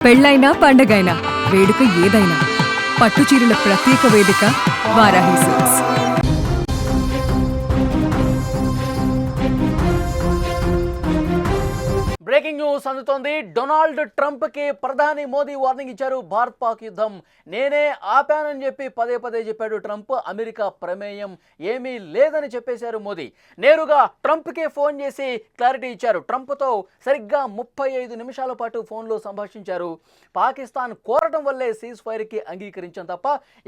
పెళ్ళైనా పండగైనా వేడుక ఏదైనా పట్టుచీరల ప్రత్యేక వేదిక వారాహి సిల్క్స్. బ్రేకింగ్ న్యూస్ అందుతోంది. డొనాల్డ్ ట్రంప్ కి ప్రధాని మోదీ వార్నింగ్ ఇచ్చారు. భారత్ పాక్ యుద్ధం నేనే ఆపానని చెప్పి పదే పదే చెప్పాడు ట్రంప్. అమెరికా ప్రమేయం ఏమీ లేదని చెప్పేశారు మోదీ. నేరుగా ట్రంప్ కే ఫోన్ చేసి క్లారిటీ ఇచ్చారు. ట్రంప్ తో సరిగ్గా 35 నిమిషాల పాటు ఫోన్లో సంభాషించారు. పాకిస్తాన్ కోరటం వల్లే సీజ్ ఫైర్ కి అంగీకరించాం తప్ప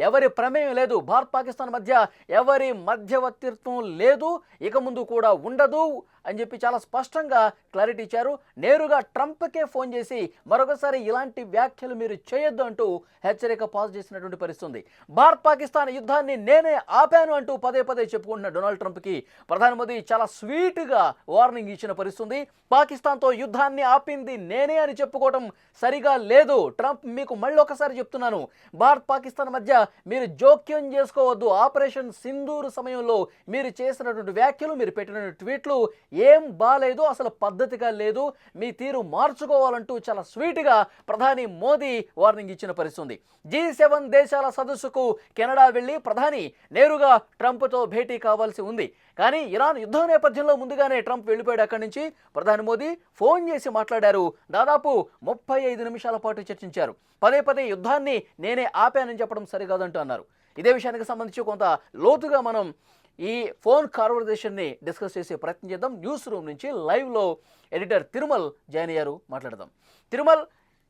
ఎవరి ప్రమేయం లేదు. భారత్ పాకిస్తాన్ మధ్య ఎవరి మధ్యవర్తిత్వం లేదు, ఇక ముందు కూడా ఉండదు అని చెప్పి చాలా స్పష్టంగా క్లారిటీ ఇచ్చారు. నేరుగా ట్రంప్కే ఫోన్ చేసి మరొకసారి ఇలాంటి వ్యాఖ్యలు మీరు చేయొద్దు అంటూ హెచ్చరిక పాస్ చేసినటువంటి పరిస్థితుంది. భారత్ పాకిస్తాన్ యుద్ధాన్ని నేనే ఆపాను అంటూ పదే పదే చెప్పుకుంటున్న డొనాల్డ్ ట్రంప్కి ప్రధాని మోదీ చాలా స్వీట్గా వార్నింగ్ ఇచ్చిన పరిస్థితుంది. పాకిస్తాన్తో యుద్ధాన్ని ఆపింది నేనే అని చెప్పుకోవడం సరిగా లేదు. ట్రంప్ మీకు మళ్ళీ ఒకసారి చెప్తున్నాను, భారత్ పాకిస్తాన్ మధ్య మీరు జోక్యం చేసుకోవద్దు. ఆపరేషన్ సింధూర్ సమయంలో మీరు చేసినటువంటి వ్యాఖ్యలు, మీరు పెట్టిన ట్వీట్లు ఏం బాలేదు, అసలు పద్ధతిగా లేదు, మీ తీరు మార్చుకోవాలంటూ చాలా స్వీట్గా ప్రధాని మోదీ వార్నింగ్ ఇచ్చిన పరిస్థితుంది. G7 దేశాల సదస్సుకు కెనడా వెళ్ళి ప్రధాని నేరుగా ట్రంప్తో భేటీ కావాల్సి ఉంది. కానీ ఇరాన్ యుద్ధం నేపథ్యంలో ముందుగానే ట్రంప్ వెళ్ళిపోయాడు. అక్కడి నుంచి ప్రధాని మోదీ ఫోన్ చేసి మాట్లాడారు. దాదాపు 35 నిమిషాల పాటు చర్చించారు. పదే పదే యుద్ధాన్ని నేనే ఆపానని చెప్పడం సరికాదంటూ అన్నారు. ఇదే విషయానికి సంబంధించి కొంత లోతుగా మనం ఈ ఫోన్ కాన్వర్జేషన్ని డిస్కస్ చేసే ప్రయత్నం చేద్దాం. న్యూస్ రూమ్ నుంచి లైవ్లో ఎడిటర్ తిరుమల్ జాయిన్ అయ్యారు, మాట్లాడదాం. తిరుమల్,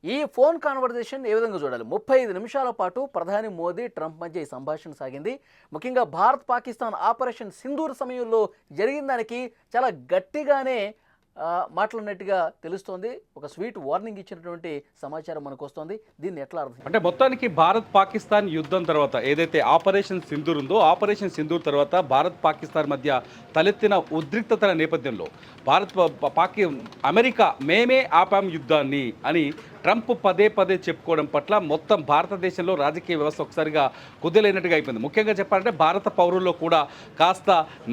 ఈ ఫోన్ కాన్వర్జేషన్ ఏ విధంగా చూడాలి? 35 నిమిషాల పాటు ప్రధాని మోదీ ట్రంప్ మధ్య ఈ సంభాషణ సాగింది. ముఖ్యంగా భారత్ పాకిస్తాన్ ఆపరేషన్ సింధూర్ సమయంలో జరిగిన దానికి చాలా గట్టిగానే మాట్లాడినట్టుగా తెలుస్తోంది. ఒక స్వీట్ వార్నింగ్ ఇచ్చినటువంటి సమాచారం మనకు వస్తుంది. దీన్ని ఎట్లా అర్థం? అంటే మొత్తానికి భారత్ పాకిస్తాన్ యుద్ధం తర్వాత ఏదైతే ఆపరేషన్ సింధూర్ ఉందో, ఆపరేషన్ సింధూర్ తర్వాత భారత్ పాకిస్తాన్ మధ్య తలెత్తిన ఉద్రిక్తతల నేపథ్యంలో అమెరికా మేమే ఆపాం యుద్ధాన్ని అని ట్రంప్ పదే పదే చెప్పుకోవడం పట్ల మొత్తం భారతదేశంలో రాజకీయ వ్యవస్థ ఒకసారిగా కుదేలైనట్టుగా అయిపోయింది. ముఖ్యంగా చెప్పాలంటే భారత పౌరుల్లో కూడా కాస్త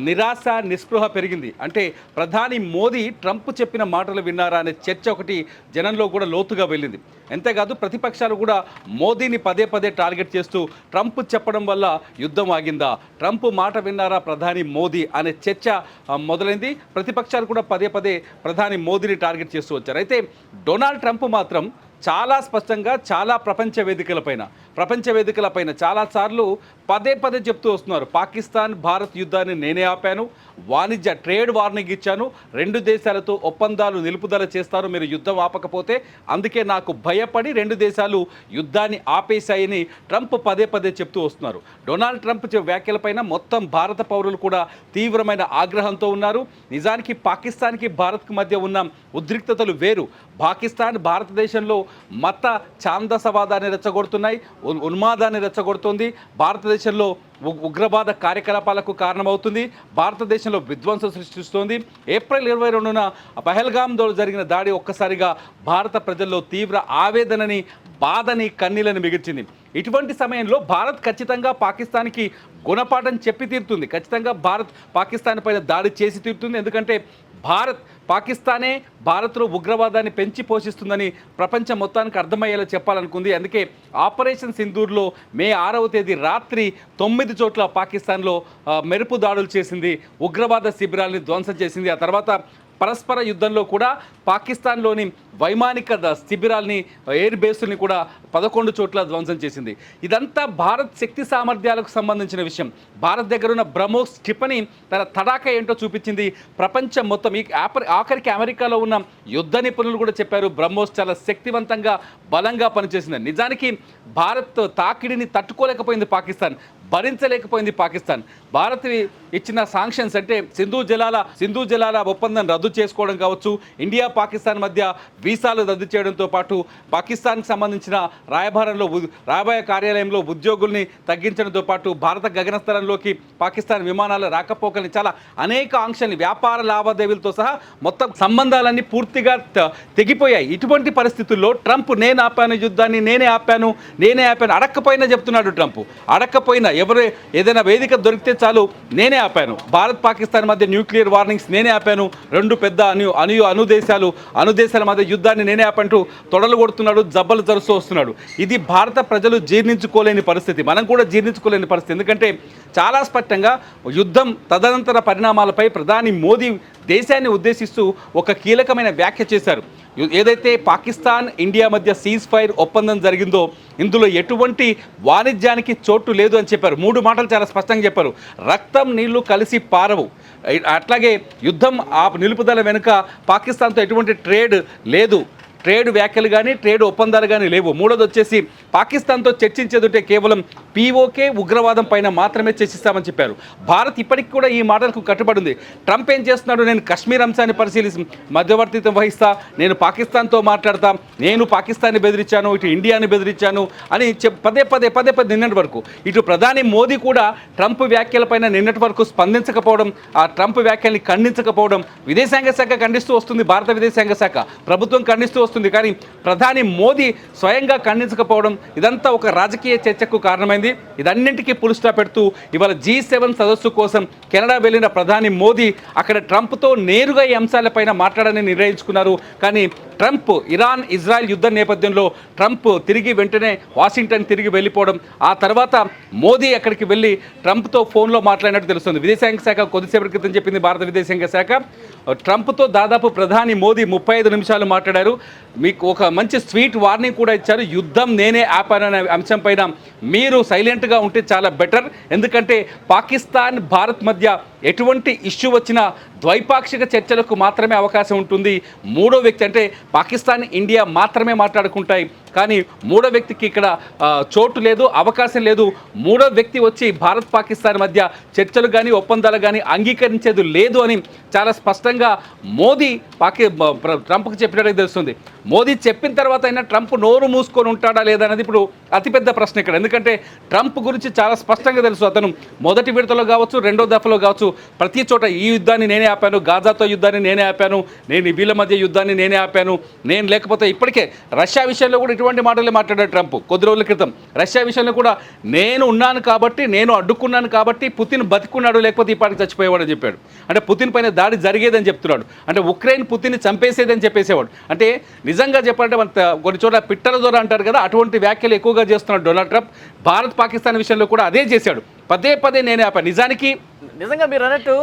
నిరాశ నిస్పృహ పెరిగింది. అంటే ప్రధాని మోదీ ట్రంప్ చెప్పిన మాటలు విన్నారా అనే చర్చ ఒకటి జనంలో కూడా లోతుగా వెళ్ళింది. అంతేకాదు ప్రతిపక్షాలు కూడా మోదీని పదే పదే టార్గెట్ చేస్తూ ట్రంప్ చెప్పడం వల్ల యుద్ధం ఆగిందా, ట్రంప్ మాట విన్నారా ప్రధాని మోదీ అనే చర్చ మొదలైంది. ప్రతిపక్షాలు కూడా పదే పదే ప్రధాని మోదీని టార్గెట్ చేస్తూ వచ్చారు. అయితే డొనాల్డ్ ట్రంప్ మాత్రం చాలా స్పష్టంగా చాలా ప్రపంచ వేదికలపైన చాలాసార్లు పదే పదే చెప్తూ వస్తున్నారు, పాకిస్తాన్ భారత్ యుద్ధాన్ని నేనే ఆపాను, వాణిజ్య ట్రేడ్ వార్నింగ్ ఇచ్చాను, 2 దేశాలతో ఒప్పందాలు నిలుపుదల చేస్తారు మీరు యుద్ధం ఆపకపోతే, అందుకే నాకు భయపడి 2 దేశాలు యుద్ధాన్ని ఆపేశాయని ట్రంప్ పదే పదే చెప్తూ వస్తున్నారు. డొనాల్డ్ ట్రంప్ వ్యాఖ్యలపైన మొత్తం భారత పౌరులు కూడా తీవ్రమైన ఆగ్రహంతో ఉన్నారు. నిజానికి పాకిస్తాన్కి భారత్కి మధ్య ఉన్న ఉద్రిక్తతలు వేరు. పాకిస్తాన్ భారతదేశంలో మత ఛాందసవాదాన్ని రెచ్చగొడుతున్నాయి, ఉన్మాదాన్ని రెచ్చగొడుతుంది, భారతదేశంలో ఉగ్రవాద కార్యకలాపాలకు కారణమవుతుంది, భారతదేశంలో విధ్వంసం సృష్టిస్తోంది. ఏప్రిల్ 22న పహల్గామ్లో జరిగిన దాడి ఒక్కసారిగా భారత ప్రజల్లో తీవ్ర ఆవేదనని, బాధని, కన్నీళ్ళని మిగిల్చింది. ఇటువంటి సమయంలో భారత్ ఖచ్చితంగా పాకిస్తాన్కి గుణపాఠం చెప్పి తీరుతుంది. ఖచ్చితంగా భారత్ పాకిస్తాన్ పైన దాడి చేసి తీరుతుంది. ఎందుకంటే పాకిస్తానే భారత్లో ఉగ్రవాదాన్ని పెంచి పోషిస్తుందని ప్రపంచం మొత్తానికి అర్థమయ్యేలా చెప్పాలనుకుంది. అందుకే ఆపరేషన్ సింధూర్లో మే 6వ తేదీ రాత్రి 9 చోట్ల పాకిస్తాన్లో మెరుపు దాడులు చేసింది, ఉగ్రవాద శిబిరాల్ని ధ్వంసం చేసింది. ఆ తర్వాత పరస్పర యుద్ధంలో కూడా పాకిస్తాన్లోని వైమానిక శిబిరాల్ని, ఎయిర్ బేసుల్ని కూడా 11 చోట్ల ధ్వంసం చేసింది. ఇదంతా భారత్ శక్తి సామర్థ్యాలకు సంబంధించిన విషయం. భారత్ దగ్గర ఉన్న బ్రహ్మోస్ క్షిపణి తన తడాక ఏంటో చూపించింది. ప్రపంచం మొత్తం ఆఖరికి అమెరికాలో ఉన్న యుద్ధ నిపుణులు కూడా చెప్పారు బ్రహ్మోస్ చాలా శక్తివంతంగా, బలంగా పనిచేసింది. నిజానికి భారత్ తాకిడిని తట్టుకోలేకపోయింది పాకిస్తాన్, భరించలేకపోయింది పాకిస్తాన్. భారత్ ఇచ్చిన సాంక్షన్స్ అంటే సింధు జలాల ఒప్పందం రద్దు చేసుకోవడం కావచ్చు, ఇండియా పాకిస్తాన్ మధ్య వీసాలు రద్దు చేయడంతో పాటు పాకిస్తాన్కి సంబంధించిన రాయబార కార్యాలయంలో ఉద్యోగుల్ని తగ్గించడంతో పాటు భారత గగనస్థలంలోకి పాకిస్తాన్ విమానాల రాకపోకల్ని, చాలా అనేక ఆంక్షల్ని, వ్యాపార లావాదేవీలతో సహా మొత్తం సంబంధాలన్నీ పూర్తిగా తెగిపోయాయి. ఇటువంటి పరిస్థితుల్లో ట్రంప్ నేను ఆపాను యుద్ధాన్ని, నేనే ఆపాను అడక్కపోయినా చెప్తున్నాడు ట్రంప్. అడక్కపోయినా ఎవరు ఏదైనా వేదిక దొరికితే చాలు నేనే ఆపాను. భారత్ పాకిస్తాన్ మధ్య న్యూక్లియర్ వార్నింగ్స్ నేనే ఆపాను, రెండు పెద్ద అనుదేశాల మధ్య యుద్ధాన్ని నేనే ఆపంటూ తొడలు కొడుతున్నాడు, జబ్బలు జరుస్తూ వస్తున్నాడు. ఇది భారత ప్రజలు జీర్ణించుకోలేని పరిస్థితి, మనం కూడా జీర్ణించుకోలేని పరిస్థితి. ఎందుకంటే చాలా స్పష్టంగా యుద్ధం తదనంతర పరిణామాలపై ప్రధాని మోదీ దేశాన్ని ఉద్దేశిస్తూ ఒక కీలకమైన వ్యాఖ్య చేశారు. ఏదైతే పాకిస్తాన్ ఇండియా మధ్య సీజ్ ఫైర్ ఒప్పందం జరిగిందో ఇందులో ఎటువంటి వాణిజ్యానికి చోటు లేదు అని చెప్పారు. 3 మాటలు చాలా స్పష్టంగా చెప్పారు. రక్తం నీళ్లు కలిసి పారవు, అట్లాగే యుద్ధం నిలుపుదల వెనుక పాకిస్తాన్తో ఎటువంటి ట్రేడ్ లేదు, ట్రేడ్ వ్యాఖ్యలు కానీ ట్రేడ్ ఒప్పందాలు కానీ లేవు. మూడోది వచ్చేసి పాకిస్తాన్తో చర్చించేదంటే కేవలం పీఓకే ఉగ్రవాదం పైన మాత్రమే చర్చిస్తామని చెప్పారు. భారత్ ఇప్పటికి కూడా ఈ మాటలకు కట్టుబడింది. ట్రంప్ ఏం చేస్తున్నాడు, నేను కశ్మీర్ అంశాన్ని పరిశీలిసి మధ్యవర్తిత్వం వహిస్తా, నేను పాకిస్తాన్తో మాట్లాడతా, నేను పాకిస్తాన్ని బెదిరించాను, ఇటు ఇండియాని బెదిరించాను అని పదే పదే నిన్నటి వరకు ఇటు ప్రధాని మోదీ కూడా ట్రంప్ వ్యాఖ్యలపైన నిన్నటి వరకు స్పందించకపోవడం, ఆ ట్రంప్ వ్యాఖ్యల్ని ఖండించకపోవడం విదేశాంగ శాఖ ఖండిస్తూ వస్తుంది, భారత విదేశాంగ శాఖ ప్రభుత్వం ఖండిస్తూ వస్తుంది. కానీ ప్రధాని మోదీ స్వయంగా ఖండించకపోవడం ఇదంతా ఒక రాజకీయ చర్చకు కారణమైంది. ఇదన్నింటికీ పుల్ స్టాప్ పెడుతూ ఇవాళ G7 సదస్సు కోసం కెనడా వెళ్ళిన ప్రధాని మోదీ అక్కడ ట్రంప్తో నేరుగా ఈ అంశాలపైన మాట్లాడాలని నిర్ణయించుకున్నారు. కానీ ట్రంప్ ఇరాన్ ఇజ్రాయెల్ యుద్ధం నేపథ్యంలో ట్రంప్ వెంటనే వాషింగ్టన్ తిరిగి వెళ్ళిపోవడం, ఆ తర్వాత మోదీ అక్కడికి వెళ్ళి ట్రంప్తో ఫోన్లో మాట్లాడినట్టు తెలుస్తుంది. విదేశాంగ శాఖ కొద్దిసేపటి క్రితం చెప్పింది భారత విదేశాంగ శాఖ, ట్రంప్తో దాదాపు ప్రధాని మోదీ 35 నిమిషాలు మాట్లాడారు. మీకు ఒక మంచి స్వీట్ వార్నింగ్ కూడా ఇచ్చారు. యుద్ధం నేనే ఆపాననే అంశం పైన మీరు సైలెంట్గా ఉంటే చాలా బెటర్. ఎందుకంటే పాకిస్తాన్ భారత్ మధ్య ఎటువంటి ఇష్యూ వచ్చినా ద్వైపాక్షిక చర్చలకు మాత్రమే అవకాశం ఉంటుంది. మూడో వ్యక్తి అంటే పాకిస్తాన్ ఇండియా మాత్రమే మాట్లాడుకుంటాయి, కానీ మూడో వ్యక్తికి ఇక్కడ చోటు లేదు, అవకాశం లేదు. మూడో వ్యక్తి వచ్చి భారత్ పాకిస్తాన్ మధ్య చర్చలు కానీ ఒప్పందాలు కానీ అంగీకరించేది లేదు అని చాలా స్పష్టంగా మోదీ ట్రంప్కి చెప్పినట్టు తెలుస్తుంది. మోదీ చెప్పిన తర్వాత అయినా ట్రంప్ నోరు మూసుకొని ఉంటాడా లేదా అనేది ఇప్పుడు అతిపెద్ద ప్రశ్న ఇక్కడ. ఎందుకంటే ట్రంప్ గురించి చాలా స్పష్టంగా తెలుసు. అతను మొదటి విడతలో కావచ్చు, రెండో దఫలో కావచ్చు, ప్రతి చోట ఈ యుద్ధాన్ని నేనే ఆపాను, గాజాతో యుద్ధాన్ని నేనే ఆపాను, నేను వీళ్ళ మధ్య యుద్ధాన్ని నేనే ఆపాను, నేను లేకపోతే ఇప్పటికే రష్యా విషయంలో కూడా ఇటువంటి మాటలే మాట్లాడాడు ట్రంప్ కొద్ది రోజుల క్రితం. రష్యా విషయంలో కూడా నేను ఉన్నాను కాబట్టి, నేను అడ్డుకున్నాను కాబట్టి పుతిన్ బతికున్నాడు, లేకపోతే ఇప్పటికి చచ్చిపోయేవాడని చెప్పాడు. అంటే పుతిన్ పైన దాడి జరిగేదని చెప్తున్నాడు. అంటే ఉక్రెయిన్ పుతిన్ని చంపేసేదని చెప్పేసేవాడు. అంటే నిజంగా చెప్పాలంటే కొన్ని చోట్ల పిట్టల ద్వారా అంటారు కదా, అటువంటి వ్యాఖ్యలు ఎక్కువగా చేస్తున్నాడు డొనాల్డ్ ట్రంప్. భారత్ పాకిస్తాన్ విషయంలో కూడా అదే చేశాడు, పదే నేనే ఆపాను. నిజంగా మీరు అన్నట్టు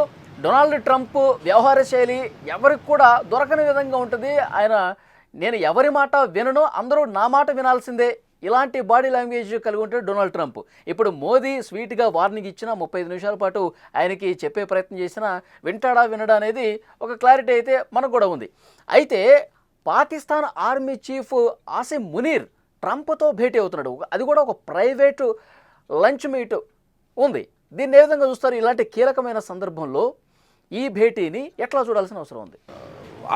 డొనాల్డ్ ట్రంప్ వ్యవహార శైలి ఎవరికి కూడా దొరకని విధంగా ఉంటుంది. నేను ఎవరి మాట వినను, అందరూ నా మాట వినాల్సిందే, ఇలాంటి బాడీ లాంగ్వేజ్ కలిగి ఉంటాడు డొనాల్డ్ ట్రంప్. ఇప్పుడు మోదీ స్వీట్గా వార్నింగ్ ఇచ్చినా 35 నిమిషాల పాటు ఆయనకి చెప్పే ప్రయత్నం చేసినా వినడా అనేది ఒక క్లారిటీ అయితే మనకు కూడా ఉంది. అయితే పాకిస్తాన్ ఆర్మీ చీఫ్ ఆసిమ్ మునీర్ ట్రంప్తో భేటీ అవుతున్నాడు. అది కూడా ఒక ప్రైవేటు లంచ్ మీట్ ఉంది. దీన్ని ఏ విధంగా చూస్తారు? ఇలాంటి కీలకమైన సందర్భంలో ఈ భేటీని ఎట్లా చూడాల్సిన అవసరం ఉంది?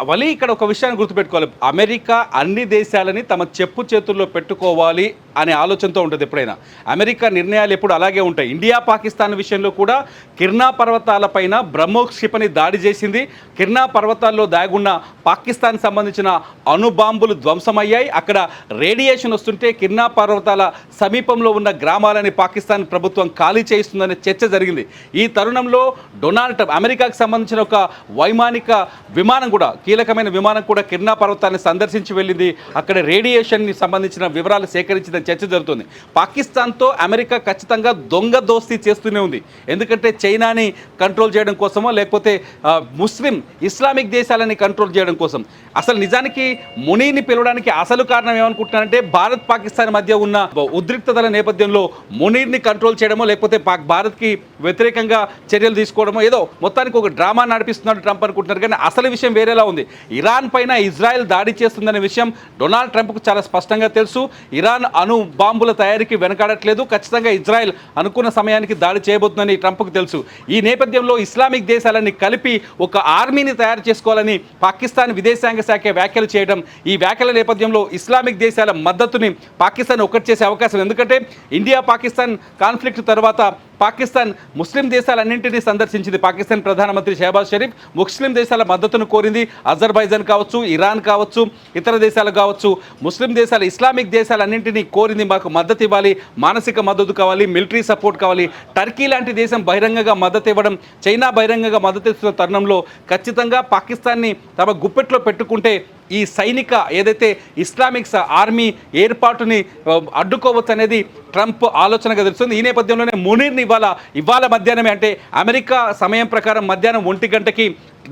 వలి ఇక్కడ ఒక విషయాన్ని గుర్తుపెట్టుకోవాలి. అమెరికా అన్ని దేశాలని తమ చెప్పు చేతుల్లో పెట్టుకోవాలి అనే ఆలోచనతో ఉంటుంది ఎప్పుడైనా. అమెరికా నిర్ణయాలు ఎప్పుడు అలాగే ఉంటాయి. ఇండియా పాకిస్తాన్ విషయంలో కూడా కిర్నా పర్వతాలపైన బ్రహ్మోస్ క్షిపణి దాడి చేసింది. కిర్నా పర్వతాల్లో దాగున్న పాకిస్తాన్ సంబంధించిన అణుబాంబులు ధ్వంసమయ్యాయి. అక్కడ రేడియేషన్ వస్తుంటే కిర్నా పర్వతాల సమీపంలో ఉన్న గ్రామాలని పాకిస్తాన్ ప్రభుత్వం ఖాళీ చేయిస్తుందనే చర్చ జరిగింది. ఈ తరుణంలో డొనాల్డ్ ట్రంప్ అమెరికాకు సంబంధించిన ఒక వైమానిక విమానం కూడా, కీలకమైన విమానం కూడా కిర్నా పర్వతాన్ని సందర్శించి వెళ్ళింది. అక్కడ రేడియేషన్కి సంబంధించిన వివరాలు సేకరించిన చర్చ జరుగుతుంది. పాకిస్తాన్తో అమెరికా ఖచ్చితంగా దొంగ దోస్తీ చేస్తూనే ఉంది. ఎందుకంటే చైనాని కంట్రోల్ చేయడం కోసమో, లేకపోతే ఇస్లామిక్ దేశాలని కంట్రోల్ చేయడం కోసం. అసలు నిజానికి మునీని పిలవడానికి అసలు కారణం ఏమనుకుంటున్నారంటే భారత్ పాకిస్తాన్ మధ్య ఉన్న ఉద్రిక్తతల నేపథ్యంలో మునీర్ని కంట్రోల్ చేయడమో, లేకపోతే భారత్కి వ్యతిరేకంగా చర్యలు తీసుకోవడమో, ఏదో మొత్తానికి ఒక డ్రామా నడిపిస్తున్నాడు ట్రంప్ అనుకుంటున్నారు. కానీ అసలు విషయం వేరేలా ఉంది. ఇరాన్ పైన ఇజ్రాయెల్ దాడి చేస్తుందనే విషయం డొనాల్డ్ ట్రంప్కు చాలా స్పష్టంగా తెలుసు. ఇరాన్ అణు బాంబుల తయారీకి వెనకాడట్లేదు. ఖచ్చితంగా ఇజ్రాయెల్ అనుకున్న సమయానికి దాడి చేయబోతుందని ట్రంప్కు తెలుసు. ఈ నేపథ్యంలో ఇస్లామిక్ దేశాలని కలిపి ఒక ఆర్మీని తయారు చేసుకోవాలని పాకిస్తాన్ విదేశాంగ శాఖ వ్యాఖ్యలు చేయడం, ఈ వ్యాఖ్యల నేపథ్యంలో ఇస్లామిక్ దేశాల మద్దతుని పాకిస్తాన్ ఒక్కటి చేసే అవకాశం. ఎందుకంటే ఇండియా పాకిస్తాన్ కాన్ఫ్లిక్ట్ తర్వాత పాకిస్తాన్ ముస్లిం దేశాలన్నింటినీ సందర్శించింది. పాకిస్తాన్ ప్రధానమంత్రి షహబాజ్ షరీఫ్ ముస్లిం దేశాల మద్దతును కోరింది. అజర్బైజాన్ కావచ్చు, ఇరాన్ కావచ్చు, ఇతర దేశాలు కావచ్చు, ముస్లిం దేశాలు, ఇస్లామిక్ దేశాలన్నింటినీ కోరింది, మాకు మద్దతు ఇవ్వాలి, మానసిక మద్దతు కావాలి, మిలిటరీ సపోర్ట్ కావాలి. టర్కీ లాంటి దేశం బహిరంగంగా మద్దతు ఇవ్వడం, చైనా బహిరంగంగా మద్దతు ఇస్తున్న తరుణంలో ఖచ్చితంగా పాకిస్తాన్ని తమ గుప్పెట్లో పెట్టుకుంటే ఈ సైనిక ఏదైతే ఇస్లామిక్ ఆర్మీ ఏర్పాటుని అడ్డుకోవచ్చు అనేది ట్రంప్ ఆలోచనగా తెలుస్తుంది. ఈ నేపథ్యంలోనే మునీర్ని ఇవాళ మధ్యాహ్నమే, అంటే అమెరికా సమయం ప్రకారం మధ్యాహ్నం 1 గంటకి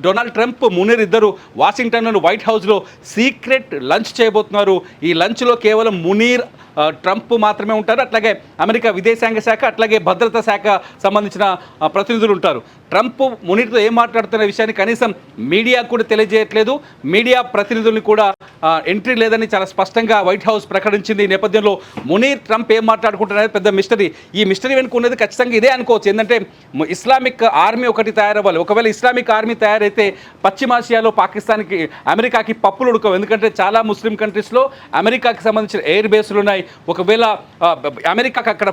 డొనాల్డ్ ట్రంప్, మునీర్ ఇద్దరు వాషింగ్టన్లోని వైట్ హౌస్లో సీక్రెట్ లంచ్ చేయబోతున్నారు. ఈ లంచ్లో కేవలం మునీర్, ట్రంప్ మాత్రమే ఉంటారు. అట్లాగే అమెరికా విదేశాంగ శాఖ, అట్లాగే భద్రతా శాఖ సంబంధించిన ప్రతినిధులు ఉంటారు. ట్రంప్ మునీర్తో ఏం మాట్లాడుతున్న విషయాన్ని కనీసం మీడియా కూడా తెలియజేయట్లేదు. మీడియా ప్రతినిధుల్ని కూడా ఎంట్రీ లేదని చాలా స్పష్టంగా వైట్ హౌస్ ప్రకటించింది. ఈ నేపథ్యంలో మునీర్, ట్రంప్ ఏం మాట్లాడుకుంటున్నారనేది పెద్ద మిస్టరీ. ఈ మిస్టరీ వెనుక ఉన్నది ఖచ్చితంగా ఇదే అనుకోవచ్చు. ఏంటంటే ఇస్లామిక్ ఆర్మీ ఒకటి తయారవ్వాలి. ఒకవేళ ఇస్లామిక్ ఆర్మీ తయారైతే పశ్చిమాసియాలో పాకిస్తాన్కి, అమెరికాకి పప్పులు ఉడకవు. ఎందుకంటే చాలా ముస్లిం కంట్రీస్లో అమెరికాకి సంబంధించిన ఎయిర్ బేస్లు ఉన్నాయి. ఒకవేళ అమెరికాకి అక్కడ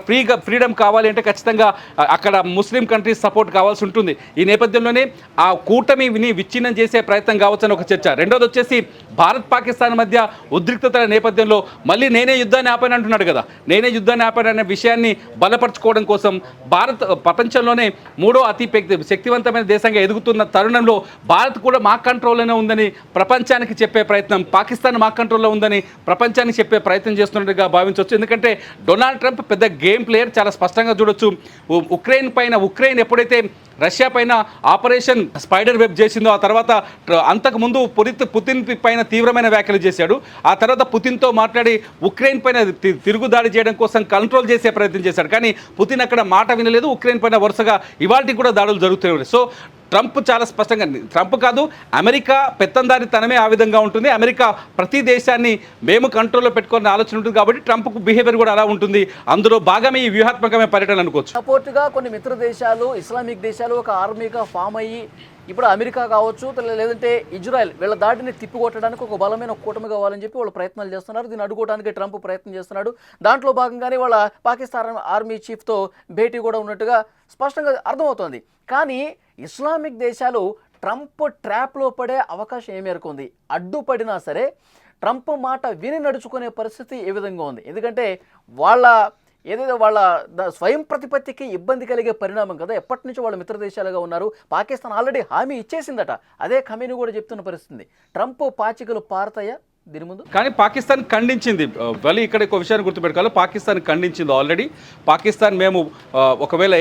ఫ్రీడమ్ కావాలి అంటే ఖచ్చితంగా అక్కడ ముస్లిం కంట్రీస్ సపోర్ట్ కావాల్సి ఉంటుంది. ఈ నేపథ్యంలోనే ఆ కూటమిని విచ్ఛిన్నం చేసే ప్రయత్నం కావచ్చని ఒక చర్చ. రెండోది వచ్చేసి భారత్ పాకిస్తాన్ మధ్య ఉద్రిక్తతల నేపథ్యంలో మళ్ళీ నేనే యుద్ధాన్ని ఆపాను అంటున్నాడు కదా. నేనే యుద్ధాన్ని ఆపాను అనే విషయాన్ని బలపరచుకోవడం కోసం భారత్ ప్రపంచంలోనే 3వ అతి శక్తివంతమైన దేశంగా ఎదుగుతున్న తరుణంలో భారత్ కూడా మా కంట్రోల్లోనే ఉందని ప్రపంచానికి చెప్పే ప్రయత్నం, పాకిస్తాన్ మా కంట్రోల్లో ఉందని ప్రపంచానికి చెప్పే ప్రయత్నం చేస్తున్నట్టుగా భావించవచ్చు. ఎందుకంటే డొనాల్డ్ ట్రంప్ పెద్ద గేమ్ ప్లేయర్, చాలా స్పష్టంగా చూడొచ్చు. ఉక్రెయిన్ ఎప్పుడైతే రష్యా పైన ఆపరేషన్ స్పైడర్ వెబ్ చేసిందో, ఆ తర్వాత అంతకుముందు పుతిన్ పైన తీవ్రమైన వ్యాఖ్యలు చేశాడు. ఆ తర్వాత పుతిన్తో మాట్లాడి ఉక్రెయిన్ పైన తిరుగుదాడి చేయడం కోసం కంట్రోల్ చేసే ప్రయత్నం చేశాడు. కానీ పుతిన్ అక్కడ మాట వినలేదు. ఉక్రెయిన్ పైన వరుసగా ఇవాళకి కూడా దాడులు జరుగుతున్నాయి. సో ట్రంప్ చాలా స్పష్టంగా, ట్రంప్ కాదు, అమెరికా పెత్తందారితనమే ఆ విధంగా ఉంటుంది. అమెరికా ప్రతి దేశాన్ని మేము కంట్రోల్లో పెట్టుకునే ఆలోచన ఉంటుంది. కాబట్టి ట్రంప్కు బిహేవియర్ కూడా అలా ఉంటుంది. అందులో భాగమే ఈ వ్యూహాత్మకమైన పర్యటన అనుకోవచ్చు. సపోర్ట్గా కొన్ని మిత్ర దేశాలు, ఇస్లామిక్ దేశాలు ఒక ఆర్మీగా ఫామ్ అయ్యి ఇప్పుడు అమెరికా కావచ్చు, లేదంటే ఇజ్రాయెల్, వీళ్ళ దాడిని తిప్పికొట్టడానికి ఒక బలమైన కూటమి కావాలని చెప్పి వాళ్ళు ప్రయత్నాలు చేస్తున్నారు. దీన్ని అడ్డుకోవడానికి ట్రంప్ ప్రయత్నం చేస్తున్నాడు. దాంట్లో భాగంగానే వాళ్ళ పాకిస్తాన్ ఆర్మీ చీఫ్తో భేటీ కూడా ఉన్నట్టుగా స్పష్టంగా అర్థమవుతోంది. కానీ ఇస్లామిక్ దేశాలు ట్రంప్ ట్రాప్లో పడే అవకాశం ఏ మేరకు ఉంది? అడ్డుపడినా సరే ట్రంప్ మాట విని నడుచుకునే పరిస్థితి ఏ విధంగా ఉంది? ఎందుకంటే ఏదైతే వాళ్ళ స్వయం ప్రతిపత్తికి ఇబ్బంది కలిగే పరిణామం కదా. ఎప్పటి నుంచో వాళ్ళు మిత్ర దేశాలుగా ఉన్నారు. పాకిస్తాన్ ఆల్రెడీ హామీ ఇచ్చేసిందట. అదే ఖమీని కూడా చెప్తున్న పరిస్థితి. ట్రంప్ పాచికలు పారతాయా దీని ముందు? కానీ పాకిస్తాన్ ఖండించింది. మళ్ళీ ఇక్కడ ఒక విషయాన్ని గుర్తుపెట్టుకోవాలి, పాకిస్తాన్ ఖండించింది ఆల్రెడీ. పాకిస్తాన్ మేము ఒకవేళ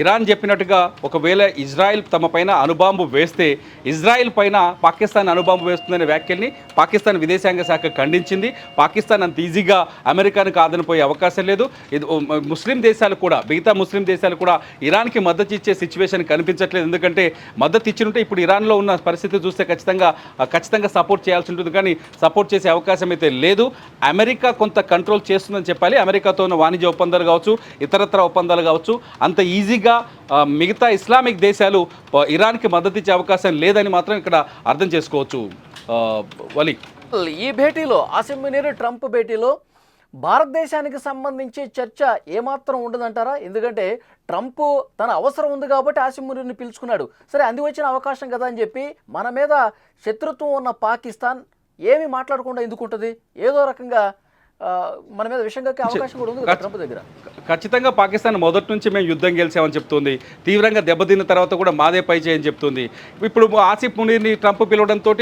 ఇరాన్ చెప్పినట్టుగా ఒకవేళ ఇజ్రాయెల్ తమ పైన అణుబాంబు వేస్తే ఇజ్రాయెల్ పైన పాకిస్తాన్ అణుబాంబు వేస్తుందనే వ్యాఖ్యల్ని పాకిస్తాన్ విదేశాంగ శాఖ ఖండించింది. పాకిస్తాన్ అంత ఈజీగా అమెరికాను కాదనిపోయే అవకాశం లేదు. మిగతా ముస్లిం దేశాలు కూడా ఇరాన్కి మద్దతు ఇచ్చే సిచ్యువేషన్ కనిపించట్లేదు. ఎందుకంటే మద్దతు ఇచ్చినట్టే ఇప్పుడు ఇరాన్లో ఉన్న పరిస్థితి చూస్తే ఖచ్చితంగా సపోర్ట్ చేయాల్సి ఉంటుంది. కానీ సపోర్ట్ చేసే అవకాశం అయితే లేదు. అమెరికా కొంత కంట్రోల్ చేస్తుందని చెప్పాలి. అమెరికాతో ఉన్న వాణిజ్య ఒప్పందాలు కావచ్చు, ఇతరత్ర ఒప్పందాలు కావచ్చు, అంత ఈజీగా మిగతా ఇస్లామిక్ దేశాలు ఇరాన్కి మద్దతు ఇచ్చే అవకాశం లేదని మాత్రం ఇక్కడ అర్థం చేసుకోవచ్చు. వలి, ఈ భేటీలో ఆసిమ్ మునీర్ ట్రంప్ భేటీలో భారతదేశానికి సంబంధించి చర్చ ఏమాత్రం ఉండదంటారా? ఎందుకంటే ట్రంప్ తన అవసరం ఉంది కాబట్టి ఆసిమ్ మునీర్ని పిలుచుకున్నాడు. సరే, అంది వచ్చిన అవకాశం కదా అని చెప్పి మన మీద శత్రుత్వం ఉన్న పాకిస్తాన్ ఏమి మాట్లాడకుండా ఎందుకుంటుంది? ఏదో రకంగా మన మీద విషయం కక్కే అవకాశం కూడా ఉంది ట్రంప్ దగ్గర. ఖచ్చితంగా పాకిస్తాన్ మొదటి నుంచి మేము యుద్ధం గెలిచామని చెప్తుంది. తీవ్రంగా దెబ్బతిన్న తర్వాత కూడా మాదే పై చేయని చెప్తుంది. ఇప్పుడు ఆసిఫ్ మునీర్ని ట్రంప్ పిలవడంతో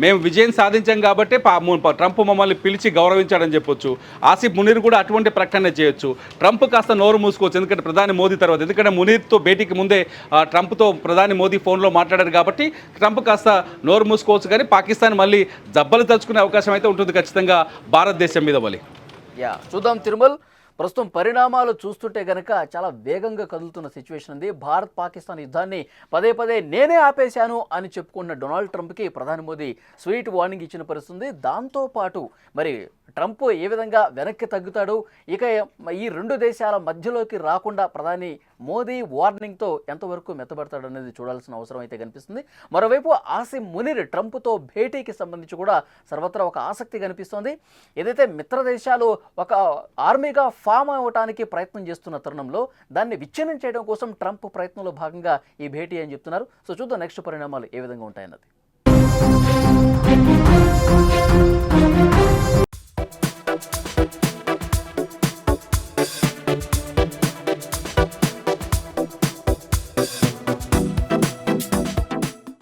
మేము విజయం సాధించాం కాబట్టి ట్రంప్ మమ్మల్ని పిలిచి గౌరవించాడని చెప్పొచ్చు. ఆసిఫ్ మునీర్ కూడా అటువంటి ప్రకటన చేయొచ్చు. ట్రంప్ కాస్త నోరు మూసుకోవచ్చు, ఎందుకంటే ప్రధాని మోదీ తర్వాత. ఎందుకంటే మునీర్తో భేటీకి ముందే ట్రంప్తో ప్రధాని మోదీ ఫోన్లో మాట్లాడారు కాబట్టి ట్రంప్ కాస్త నోరు మూసుకోవచ్చు. కానీ పాకిస్తాన్ మళ్ళీ జబ్బలు తలుచుకునే అవకాశం అయితే ఉంటుంది ఖచ్చితంగా భారతదేశం మీద. వలి, చూద్దాం తిరుమల్. ప్రస్తుతం పరిణామాలు చూస్తుంటే కనుక చాలా వేగంగా కదులుతున్న సిచ్యువేషన్ ఉంది. భారత్ పాకిస్తాన్ యుద్ధాన్ని పదే నేనే ఆపేశాను అని చెప్పుకున్న డొనాల్డ్ ట్రంప్కి ప్రధాని మోదీ స్వీట్ వార్నింగ్ ఇచ్చిన పరిస్థితి ఉంది. దాంతోపాటు మరి ట్రంప్ ఏ విధంగా వెనక్కి తగ్గుతాడు, ఇక ఈ రెండు దేశాల మధ్యలోకి రాకుండా ప్రధాని మోదీ వార్నింగ్తో ఎంతవరకు మెత్తబడతాడు అనేది చూడాల్సిన అవసరం అయితే కనిపిస్తుంది. మరోవైపు ఆసిమ్ మునీర్ ట్రంప్తో భేటీకి సంబంధించి కూడా సర్వత్రా ఒక ఆసక్తి కనిపిస్తోంది. ఏదైతే మిత్ర దేశాలు ఒక ఆర్మీగా ఫామ్ అవ్వడానికి ప్రయత్నం చేస్తున్న తరుణంలో దాన్ని విచ్ఛిన్నం చేయడం కోసం ట్రంప్ ప్రయత్నంలో భాగంగా ఈ భేటీ అని చెప్తున్నారు. సో చూద్దాం నెక్స్ట్ పరిణామాలు ఏ విధంగా ఉంటాయన్నది.